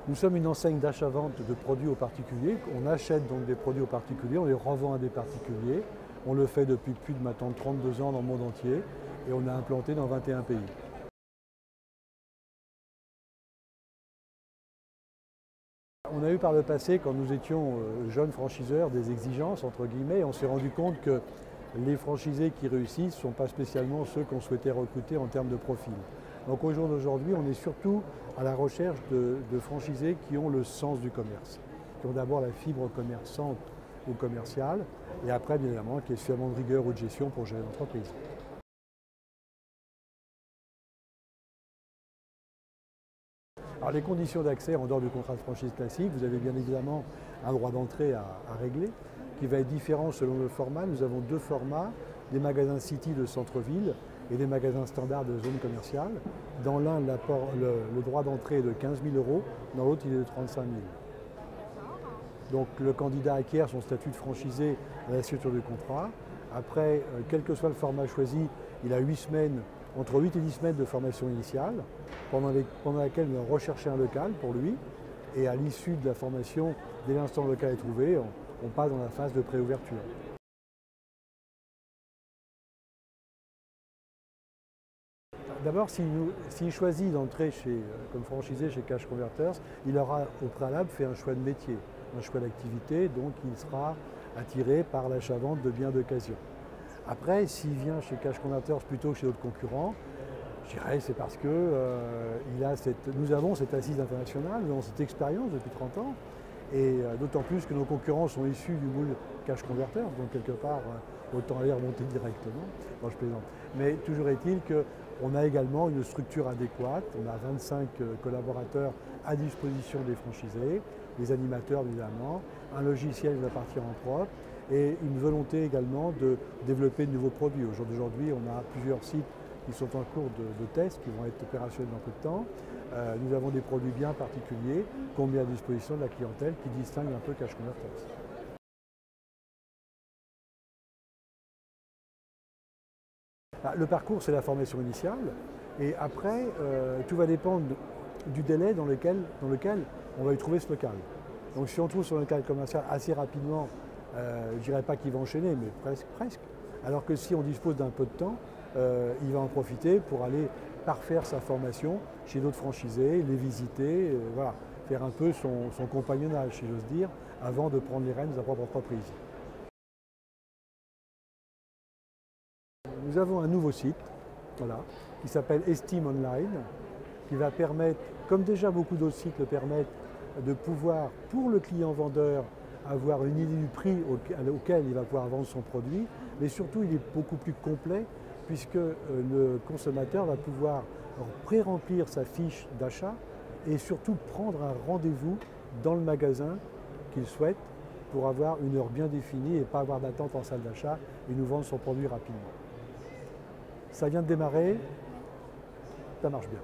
Nous sommes une enseigne d'achat-vente de produits aux particuliers. On achète donc des produits aux particuliers, on les revend à des particuliers. On le fait depuis plus de maintenant 32 ans dans le monde entier et on a implanté dans 21 pays. On a eu par le passé, quand nous étions jeunes franchiseurs, des exigences, entre guillemets, et on s'est rendu compte que les franchisés qui réussissent ne sont pas spécialement ceux qu'on souhaitait recruter en termes de profil. Donc au jour d'aujourd'hui, on est surtout à la recherche de franchisés qui ont le sens du commerce, qui ont d'abord la fibre commerçante ou commerciale, et après, bien évidemment, qui est suffisamment de rigueur ou de gestion pour gérer l'entreprise. Alors les conditions d'accès en dehors du contrat de franchise classique, vous avez bien évidemment un droit d'entrée à régler qui va être différent selon le format. Nous avons deux formats, des magasins City de centre-ville et des magasins standards de zone commerciale. Dans l'un, le droit d'entrée est de 15 000 €, dans l'autre il est de 35 000. Donc le candidat acquiert son statut de franchisé à la signature du contrat. Après, quel que soit le format choisi, il a 8 semaines, entre 8 et 10 semaines de formation initiale, pendant laquelle il va rechercher un local pour lui. Et à l'issue de la formation, dès l'instant où le local est trouvé, on passe dans la phase de préouverture. D'abord, s'il choisit d'entrer comme franchisé chez Cash Converters, il aura au préalable fait un choix de métier, un choix d'activité, donc il sera attiré par l'achat-vente de biens d'occasion. Après, s'il vient chez Cash Converters plutôt que chez d'autres concurrents, je dirais c'est parce que nous avons cette assise internationale, nous avons cette expérience depuis 30 ans, et d'autant plus que nos concurrents sont issus du moule Cash Converters, donc quelque part, autant aller remonter directement. Non, je plaisante. Mais toujours est-il qu'on a également une structure adéquate, on a 25 collaborateurs à disposition des franchisés, des animateurs évidemment, un logiciel qui va partir en propre, et une volonté également de développer de nouveaux produits. Aujourd'hui, on a plusieurs sites qui sont en cours de test, qui vont être opérationnels dans peu de temps. Nous avons des produits bien particuliers qu'on met à disposition de la clientèle qui distinguent un peu Cash Converters. Le parcours, c'est la formation initiale. Et après, tout va dépendre du délai dans lequel on va y trouver ce local. Donc si on trouve son local commercial assez rapidement, je ne dirais pas qu'il va enchaîner, mais presque. Alors que si on dispose d'un peu de temps, il va en profiter pour aller parfaire sa formation chez d'autres franchisés, les visiter, voilà, faire un peu son compagnonnage, si j'ose dire, avant de prendre les rênes de sa propre entreprise. Nous avons un nouveau site, voilà, qui s'appelle Estime Online, qui va permettre, comme déjà beaucoup d'autres sites le permettent, de pouvoir, pour le client vendeur, avoir une idée du prix auquel il va pouvoir vendre son produit, mais surtout il est beaucoup plus complet puisque le consommateur va pouvoir pré-remplir sa fiche d'achat et surtout prendre un rendez-vous dans le magasin qu'il souhaite pour avoir une heure bien définie et pas avoir d'attente en salle d'achat et nous vendre son produit rapidement. Ça vient de démarrer, ça marche bien.